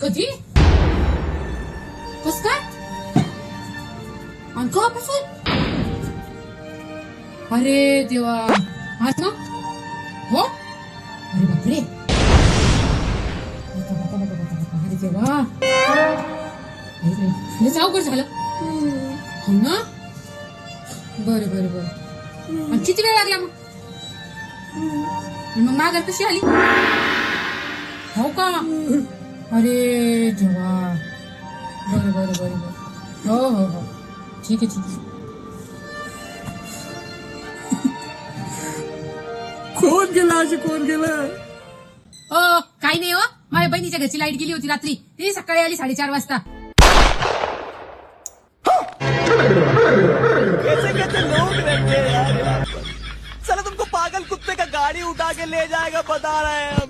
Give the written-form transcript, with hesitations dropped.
कधी? कस काय? आणि केव्हापासून? अरे देवा, आज ना? हो? अरे बापरे, अरे देवा, लयच अवघड झालं. हो ना? बरं बरं बरं. आणि किती वेळ लागला मग? मग माघार कशी आली? हो का? अरे देवा, बरं बरं बरं बरं. हो हो हो, ठीक आहे ठीक आहे. कोण गेला अशी कोण गेलं? काही नाही हो, माझ्या बहिणीच्या घरची लाईट गेली होती रात्री, ती सकाळी आली 4:30 वाजता. कैसे कैसे लोग रहते हैं यार। साला तुमको पागल कुत्ते का गाड़ी उठा के ले जाएगा बता रहे हैं हम।